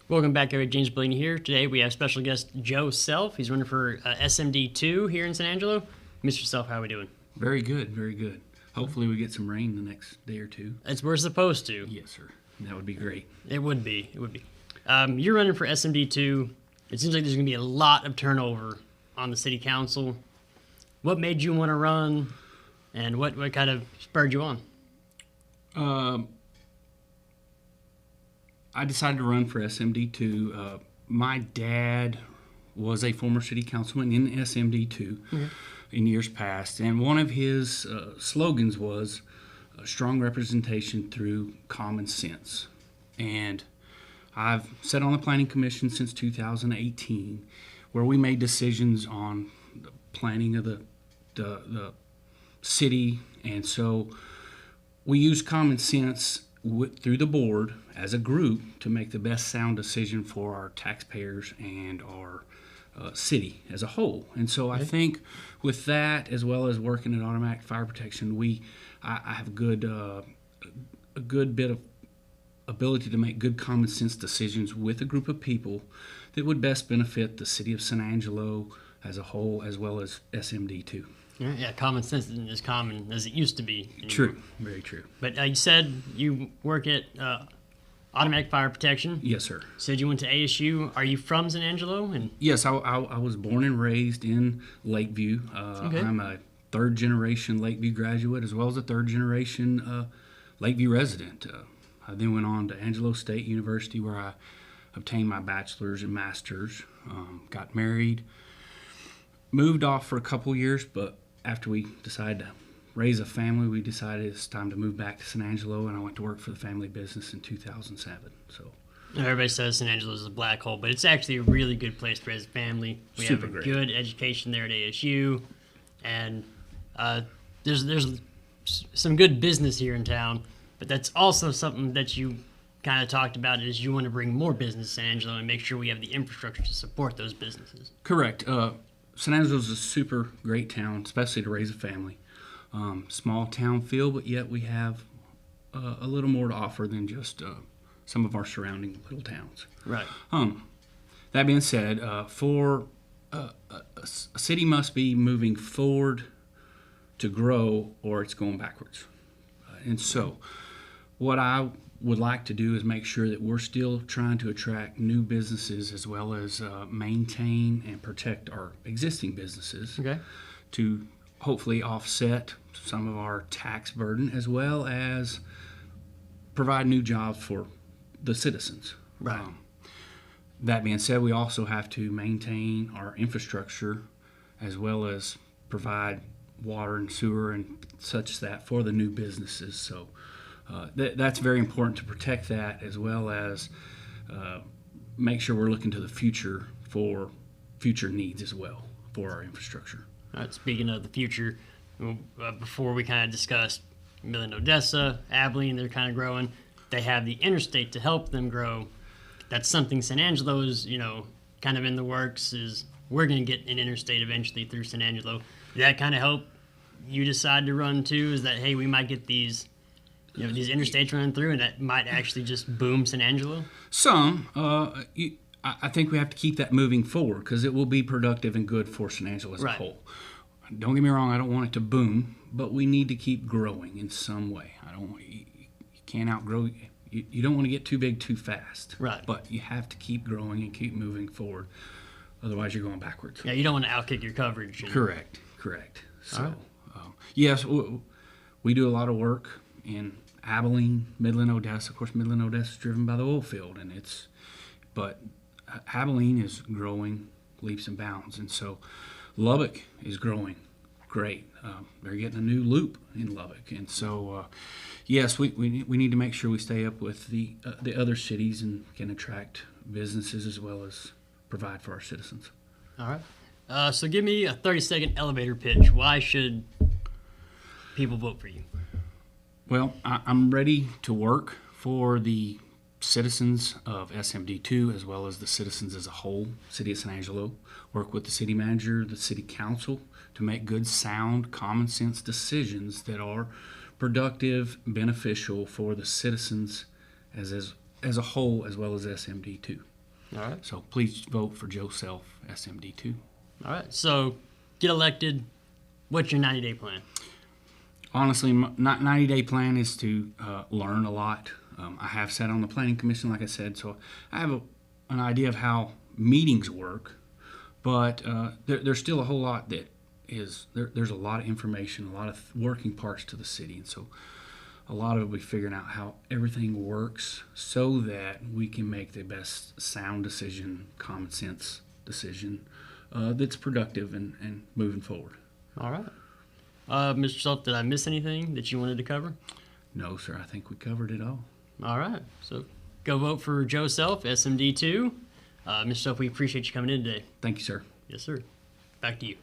Welcome back, everybody. James Blaney here. Today we have special guest Joe Self. He's running for SMD2 here in San Angelo. Mr. Self, how are we doing? Very good, very good. Hopefully we get some rain the next day or two. We're supposed to. Yes, sir. That would be great. It would be. You're running for SMD2. It seems like there's going to be a lot of turnover on the city council. What made you want to run, and what kind of spurred you on? I decided to run for SMD2. My dad was a former city councilman in SMD2 in years past, and one of his slogans was strong representation through common sense. And I've sat on the Planning Commission since 2018, where we made decisions on the planning of the city, and so we use common sense through the board as a group to make the best sound decision for our taxpayers and our city as a whole. And so I think with that, as well as working in automatic fire protection, I have a good bit of ability to make good common sense decisions with a group of people that would best benefit the city of San Angelo as a whole, as well as SMD2. Yeah, common sense isn't as common as it used to be anymore. True, very true. But you said you work at automatic fire protection. Yes, sir. Said you went to ASU. Are you from San Angelo? Yes, I was born and raised in Lakeview. I'm a third-generation Lakeview graduate, as well as a third-generation Lakeview resident. I then went on to Angelo State University, where I obtained my bachelor's and master's, got married, moved off for a couple years, but after we decided to raise a family, we decided it's time to move back to San Angelo, and I went to work for the family business in 2007. So everybody says San Angelo is a black hole, but it's actually a really good place to raise a family. We have a good education there at ASU, and there's some good business here in town, but that's also something that you kind of talked about is you want to bring more business to San Angelo and make sure we have the infrastructure to support those businesses. Correct. San Angelo is a super great town, especially to raise a family. Small town feel, but yet we have a little more to offer than just some of our surrounding little towns. Right. That being said, for a city must be moving forward to grow, or it's going backwards. And so, what I would like to do is make sure that we're still trying to attract new businesses, as well as maintain and protect our existing businesses to hopefully offset some of our tax burden, as well as provide new jobs for the citizens. Right. That being said, we also have to maintain our infrastructure, as well as provide water and sewer and such that for the new businesses. So that's very important to protect that, as well as make sure we're looking to the future for future needs as well for our infrastructure. All right, speaking of the future, before we kind of discussed Midland, Odessa, Abilene, they're kind of growing. They have the interstate to help them grow. That's something San Angelo is, kind of in the works, is we're going to get an interstate eventually through San Angelo. Did that kind of help you decide to run too? Is that, hey, we might get these interstates running through, and that might actually just boom San Angelo? Some. I think we have to keep that moving forward, because it will be productive and good for San Angelo as a whole. Don't get me wrong, I don't want it to boom, but we need to keep growing in some way. You can't outgrow. You don't want to get too big too fast. Right. But you have to keep growing and keep moving forward. Otherwise, you're going backwards. Yeah, you don't want to outkick your coverage. Correct. So, yes, we do a lot of work in Abilene, Midland, Odessa. Of course, Midland, Odessa is driven by the oil field, but Abilene is growing leaps and bounds, and so Lubbock is growing great. They're getting a new loop in Lubbock, and so yes, we need to make sure we stay up with the other cities and can attract businesses, as well as provide for our citizens. All right. So give me a 30-second elevator pitch. Why should people vote for you? Well, I'm ready to work for the citizens of SMD2, as well as the citizens as a whole, City of San Angelo. Work with the city manager, the city council, to make good, sound, common sense decisions that are productive, beneficial for the citizens as a whole, as well as SMD2. All right. So please vote for Joe Self, SMD2. All right. So get elected. What's your 90-day plan? Honestly, my 90-day plan is to learn a lot. I have sat on the planning commission, like I said, so I have an idea of how meetings work, but there's still a whole lot that is, there's a lot of information, a lot of working parts to the city, and so a lot of it will be figuring out how everything works so that we can make the best sound decision, common sense decision that's productive and moving forward. All right. Mr. Self, did I miss anything that you wanted to cover? No, sir. I think we covered it all. All right. So go vote for Joe Self, SMD2. Mr. Self, we appreciate you coming in today. Thank you, sir. Yes, sir. Back to you.